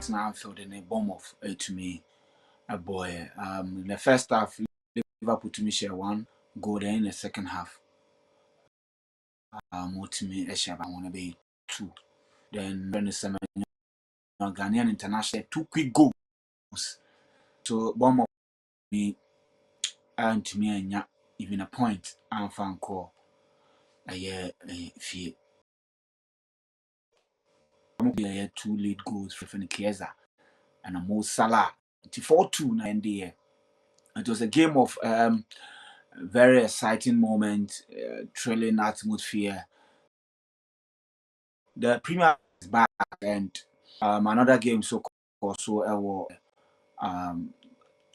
at Anfield in a Bournemouth to me a boy. In the first half, Liverpool to me share one goal. Then in the second half, to me a share want to be two. Then when the Ghanaian international 2 quick goals. So Bournemouth me and to me and even a point and fan call a year fear. I'm going 2 lead goals for Chiesa and a Mo Salah. 4-2 na end. It was a game of very exciting moment, thrilling atmosphere. The Premier is back, and another game also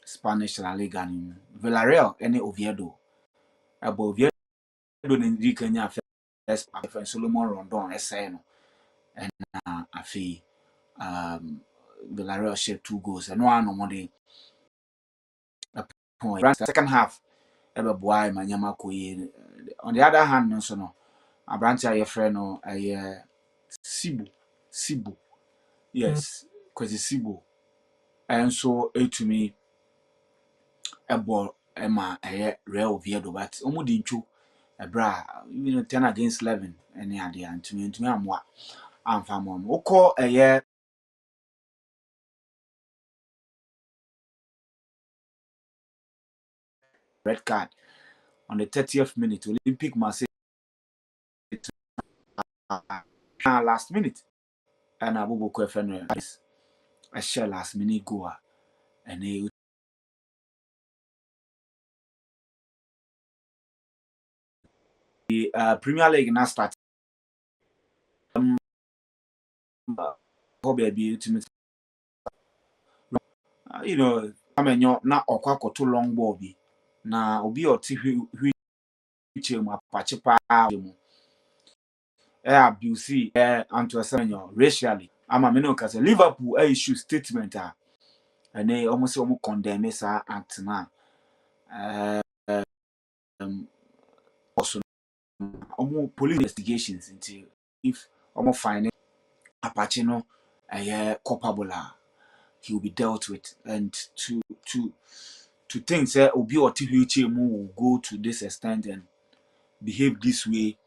Spanish La Liga in Villarreal and Oviedo. About Oviedo in the Kenya first Solomon Rondon SN and Afi Villarreal shared 2 goals and one on the point. Second half. Boy, my Yamako. On the other hand, no, a branch of your friend or a Sibu. Yes, because it's Sibu. And so, to me, a ball, Emma, a real Viedo, but Omudinchu, a bra, 10 against 11, any idea, and to me, I'm what I'm from. Oko, a year. Red card on the 30th minute, Olympic Marseille last minute. And Abubu Kwefenre a share last minute goal. And the Premier League now starts. Hobby ultimate. You know, I mean, you're not or too long bobby. Now, obi or TV which my pachipa. Abuse unto a senior racially. I'm a minnow because Liverpool issue statement. And they almost condemn us act now. Also, police investigations into if find Apache no culpable, he will be dealt with, and to think that Obi or TVH will go to this extent and behave this way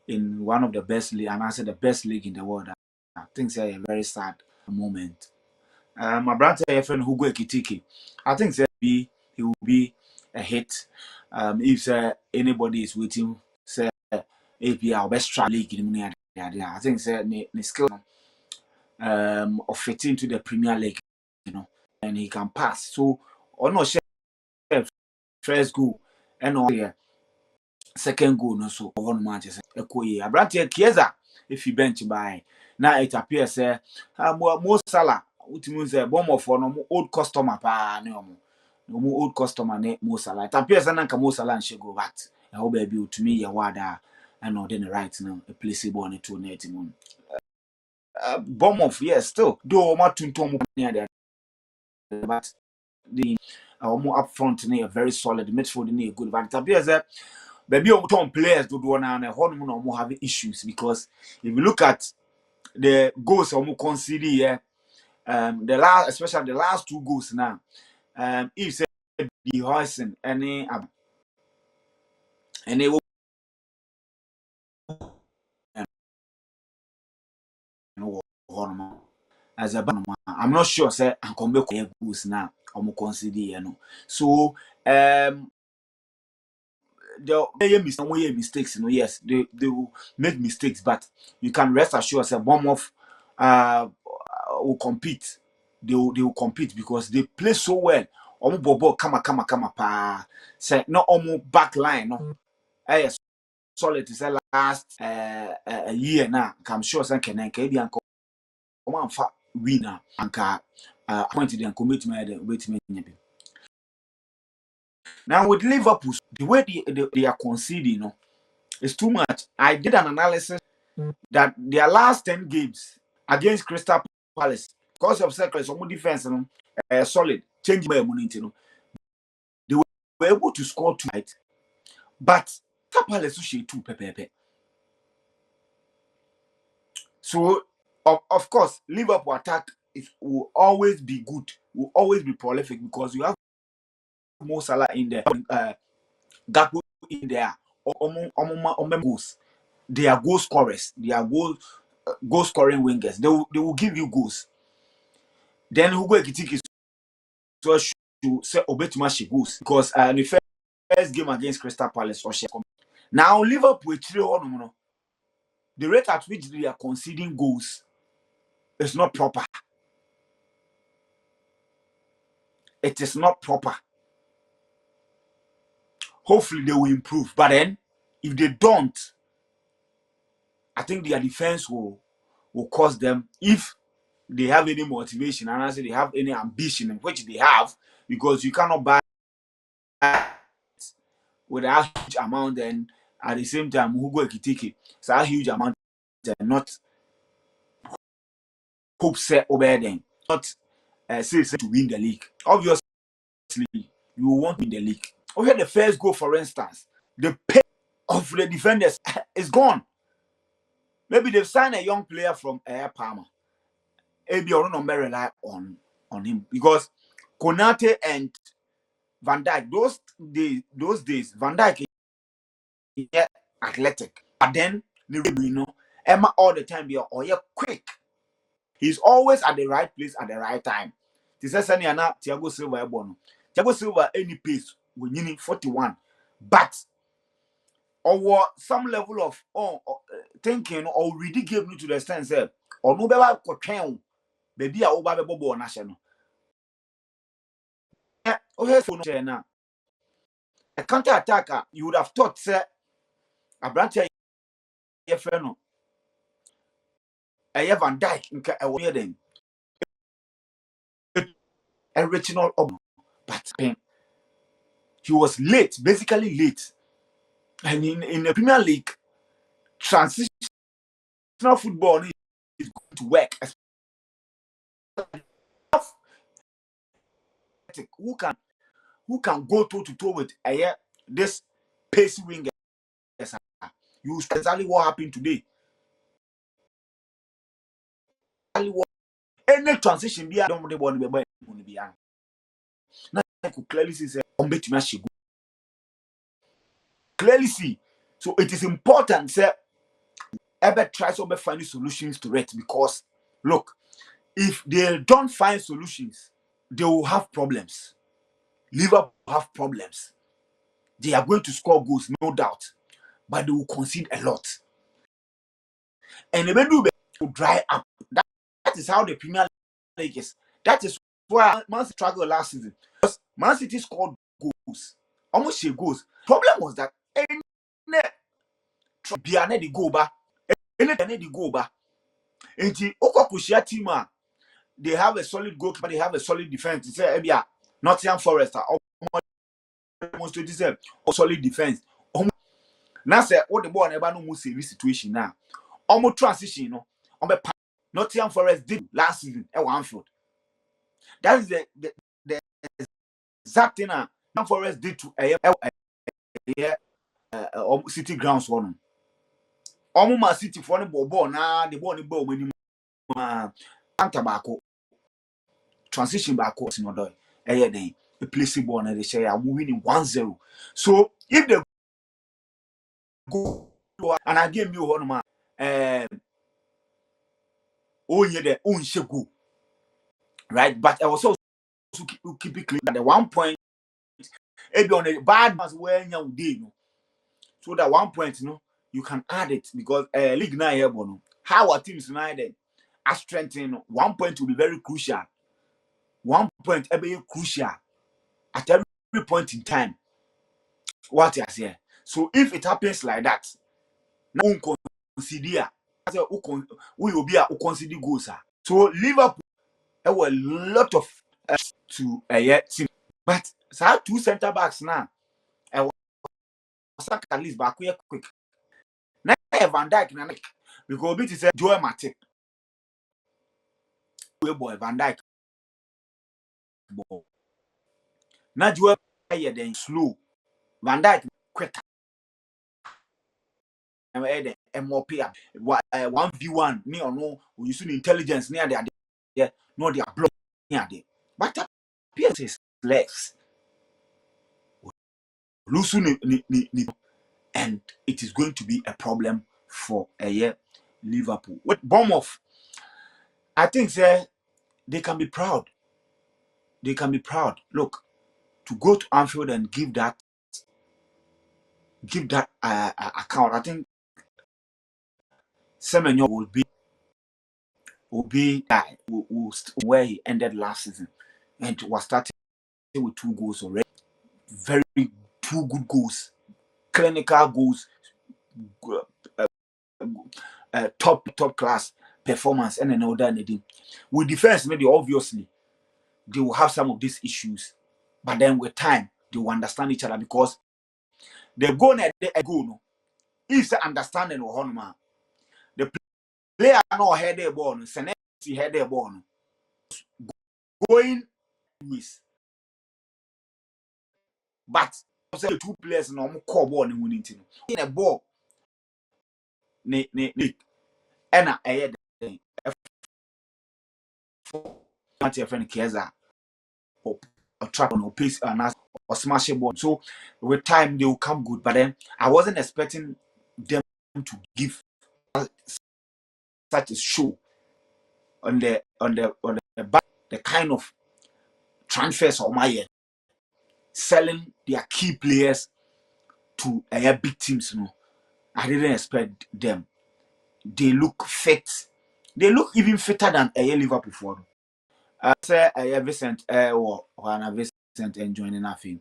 in one of the best league, and I said the best league in the world. I think it's a very sad moment. My brother, friend Hugo Ekitike, I think he will be a hit. If anybody is waiting, say AP our best try league in the I think the skill of fitting to the Premier League, and he can pass. So, or no chef first goal and all second goal no so one Manchester Ekoye. Abrante Chiesa if he bench by now it appears Mo Salah ultimus bomb for no old customer pa no old customer ne Mo Salah. It appears na Mo Salah and she go back. I hope be to me ya wada and no then right now a placebo on to net moon. Bomb of yes still do ma tuntum near there, but the more up front near very solid midfield near good, but it appears that maybe on players do one and more have issues because if you look at the goals conceded here, the last, especially the last 2 goals now, if say the Hoyson any as a banner, I'm not sure say I come back goals now conceded here no. So they make mistakes, yes, they will make mistakes, but you can rest assured that Bournemouth will compete. They will compete because they play so well. Bobo kama pa. Say no back line no. Solid is the last a year now. I'm sure some can be uncle winner anka appointed and commitment waiting. Now with Liverpool, the way they are conceding, it's too much. I did an analysis that their last 10 games against Crystal Palace, because of secrets, some defense, solid, change my immunity, they were able to score 2 right, but Palace she 2 pepe. So of course, Liverpool attack it will always be good, will always be prolific because you have Mo Salah in there, Gakpo in there, goals. They are goal scorers. They are goal scoring wingers. They will give you goals. Then who go Ekitiki so to say Obetuma goals because the first game against Crystal Palace or now Liverpool the rate at which they are conceding goals is not proper. It is not proper. Hopefully they will improve, but then if they don't, I think their defense will cost them if they have any motivation and I say they have any ambition, which they have, because you cannot buy with a huge amount and at the same time who go Ekitiki. It's a huge amount and not hope set over them. Not say to win the league. Obviously, you want to win the league. Okay, the first goal, for instance, the pay of the defenders is gone. Maybe they've signed a young player from Air Palmer. Maybe I don't rely on him because Konate and Van Dijk, those days, Van Dijk is athletic, but then Emma all the time be quick. He's always at the right place at the right time. This is Thiago Silva Ebono. Thiago Silva any pace when you need 41, but or some level of thinking already gave me to the sense or no better cocaine baby a over bobo national. Okay, so now a counter attacker you would have thought say a branch your friend a Van Dijk nka e wo den original but he was late, basically late. And in the Premier League, transitional football is going to work. Who can go toe to toe with this pacey winger? You exactly what happened today. Any transition be don't want to be now I could clearly see clearly see. So it is important say ever try to find solutions to it because look, if they don't find solutions, they will have problems. Liverpool have problems. They are going to score goals, no doubt, but they will concede a lot. And they will do to dry up. That is how the Premier League is. That is why Man City struggled last season. Because Man City scored goals, almost goals. Problem was that any the goal back, any the goal back. And the Okushia team, they have a solid goalkeeper, they have a solid defense. It's a Nottingham Forest almost to deserve a solid defense. Now say what the ball never no serious situation now. Almost transition, you know. Nottingham Forest did last season at Anfield. That is the exact thing Nottingham Forest did to City grounds one. Almost City for the ball now the ball when you tobacco transition back in order. The place ball and they say are winning 1-0. So if they go and I give you one man the own shegu, right? But I was also keep it clean at the one point maybe on a bad match where you day, so that 1 point, you can add it because league now here, how our teams united are strengthening 1 point will be very crucial. 1 point be crucial at every point in time. What you say? So if it happens like that, now consider we will be a consider goals. So Liverpool there were a lot of to team, but so two centre backs now. I was at least back quick. Now Van Dijk na because it is Joel Matip. Boy Van Dijk. Now Joel then slow. Van Dijk quick. And more 1v1 me or no we use intelligence near there. yeah, no, they are blocking. But appears his legs. Losing and it is going to be a problem for a year Liverpool. With Bournemouth, I think they can be proud. They can be proud. Look, to go to Anfield and give that account, I think Semenyo will be where he ended last season and was starting with 2 goals already. Very 2 good goals, clinical goals, top class performance, and another anything. With defense, maybe obviously they will have some of these issues, but then with time they will understand each other because the goal no is understanding of Honma. The player no head the ball, Senesi head the ball, going with, but the 2 players no call ball in winning team. In a ball, ne and a head for your friend Keza or trap on or pace or smash a ball. So with time they will come good, but then I wasn't expecting them to give such a show on the back, the kind of transfers of my selling their key players to big teams. No, I didn't expect them. They look fit. They look even fitter than Liverpool for. I say Vincent or Vincent enjoying nothing.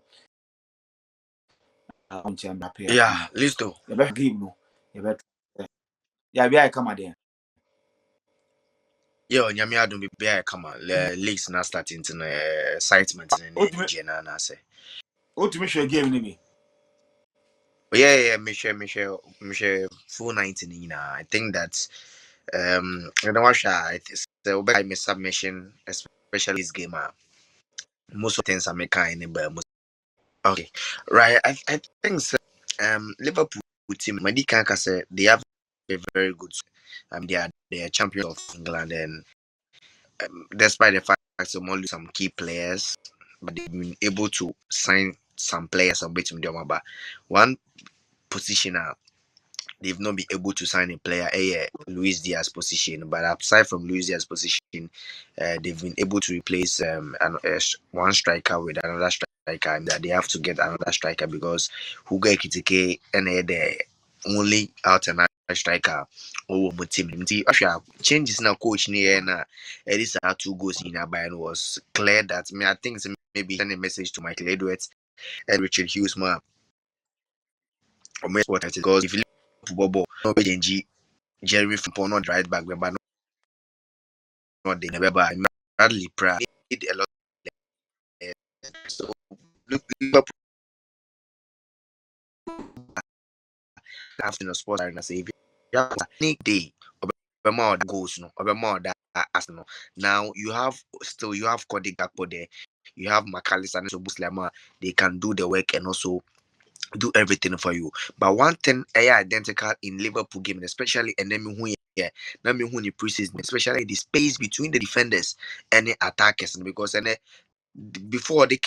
Yeah, listo. You better give no. You better. Yeah, be I come again. Yo, nyame adom be a come on. Leagues now starting to excitement in the na say. What to make sure game maybe. Yeah, me share full 19 I think that you know what it's my submission, especially this game. Most of things are making in the okay. Right. I think so, Liverpool team Madi Kanka say they have a very good they are champions of England, and despite the fact that some lose some key players, but they've been able to sign some players and bet them about one position. They've not been able to sign a player, Luis Diaz position. But aside from Luis Diaz position, they've been able to replace one striker with another striker, and that they have to get another striker because Hugo Ekitike and the only out and out striker. Oh, but team changes now. Coach near na at least 2 goals in a Bayern was clear that I think maybe send a message to Michael Edwards and Richard Hughes, or what I because if you look football, no change Jeremy Frimpong not right back, but not the never Bradley Pratt did a lot. So Liverpool have to sports arena say if you have any day or more goals no or more that Arsenal. Now you have Cody Gakpo there, you have McAllister and so Buslema, they can do the work and also do everything for you. But one thing identical in Liverpool game, especially and then who the preseason, especially the space between the defenders and the attackers, because before they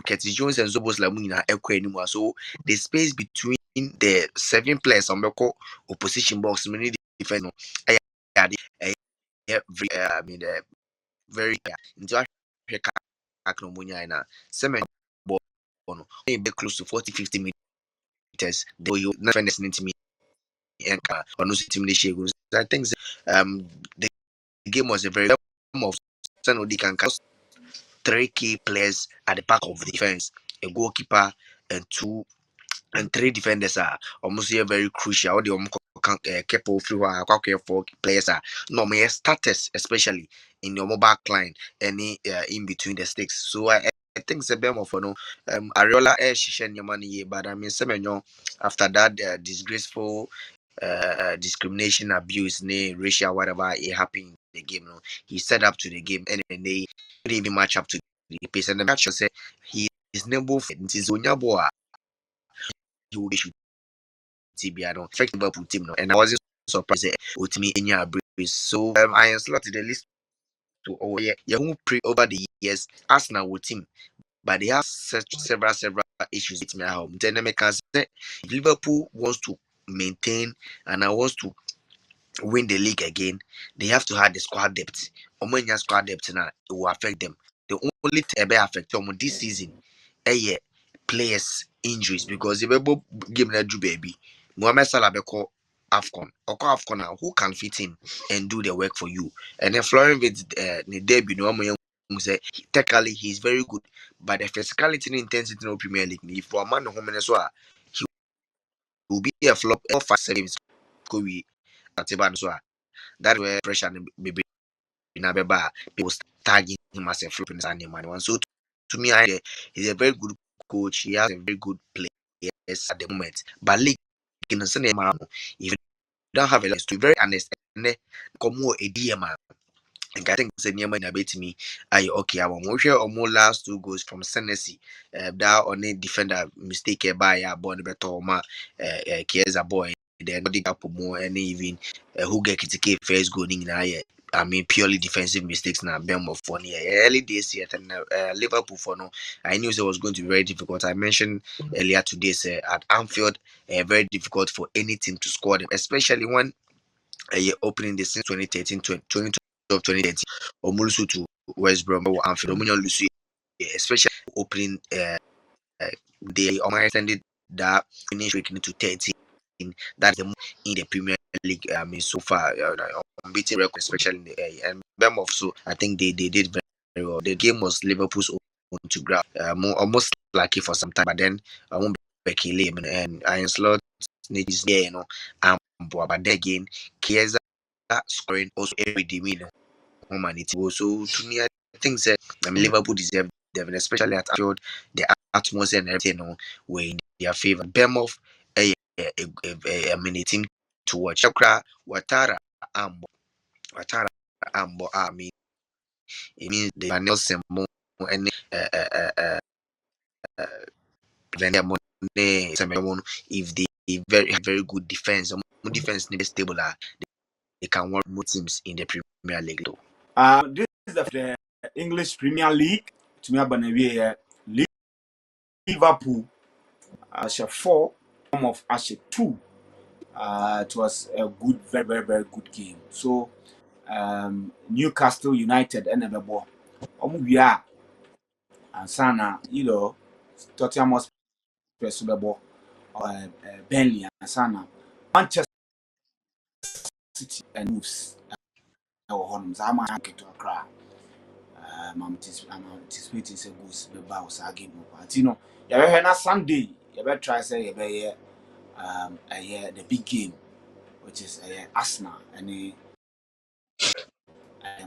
Curtis Jones and Zobos Lamina anymore. So the space between the 7 players on the opposition box, many defend very into seven ball close to 40-50 meters. They will not to me and or no team I think the game was a very of Sanodi can 3 key players at the back of the defense, a goalkeeper and 3 defenders are almost here very crucial. All the kept through 4 players are normally starters, especially in your mobile line, any in between the sticks. So I think it's a bit more for no Ariola Shishan Yamani, but I mean Semenyo after that disgraceful discrimination, abuse, racial, whatever it happened in the game. No, he set up to the game and then they didn't even match up to the pace. And the match said he is number he will be TB. I don't affect Liverpool team, no, and I wasn't surprised with me in your So I am slotted the list to oh yeah, who pre over the years Arsenal will team, but they have such several issues with me at home. Then I can say if Liverpool wants to maintain and I wants to win the league again, they have to have the squad depth. Omania squad depth now it will affect them. The only thing that affect them this season, yeah, players injuries because if we game that do baby, Mohamed Salah beko Afcon or Afcon now, who can fit in and do the work for you? And then Florian with the debut, no one say technically he's very good, but the physicality and intensity in the Premier League, if for a man home as well, he will be a flop for 5 games. Could be at the that way pressure maybe in Abeba people tagging him as a flop in the so to me he's a very good coach, he has a very good players at the moment, but league in the same if you don't have a list to be very honest come more a DM and I think it's a near man about me. I okay, I want share or more last 2 goals from Senesi. That on a defender mistake by a born better ma Kiesa boy. Then not dig up more and even who get critical first goal in I mean purely defensive mistakes now. Bem of funny early days yet and Liverpool for no. I knew it was going to be very difficult. I mentioned earlier today say at Anfield, very difficult for any team to score them, especially when opening the since 2013 2012 2013 Omulusu to West Brom or Anfield Omunyo Lucy especially opening they extended that finish week to 13. That's the most in the Premier League I mean so far unbeaten record especially in the and Bournemouth so I think they did very well. The game was Liverpool's own to grab almost lucky for some time but then I won't be killing and Iron Slot is there but then again Chiesa scoring also every day, home and it was so to me. I think that I mean Liverpool deserve them, especially at Anfield. The atmosphere and everything were in their favor. Bournemouth, I mean, a team to watch. Chakra, Watara, Ambo. I mean, it means the Nelson Mo and Vender Money. If they very good defense, defense need stable, they can work more teams in the Premier League. Though. This is the English Premier League. To me, Abanawi Liverpool, Asha 4, of Asha 2. It was a good, very good game. So, Newcastle United and the ball. We are and Sana, Tottenham Hotspur Super Bowl, Burnley and Sana, Manchester City and Wolves. Zama to Accra. I'm anticipating some goals. The bows are game. But you have Sunday. You better try say the big game, which is Arsenal and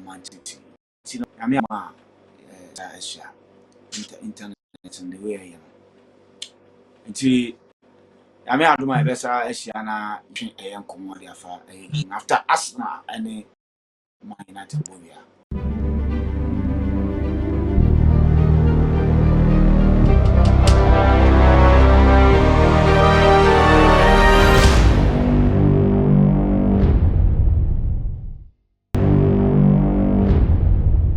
Manchester City. I mean, Asia internet and the way I mean, I do my best. Asiana and commodity after Arsenal and Man United.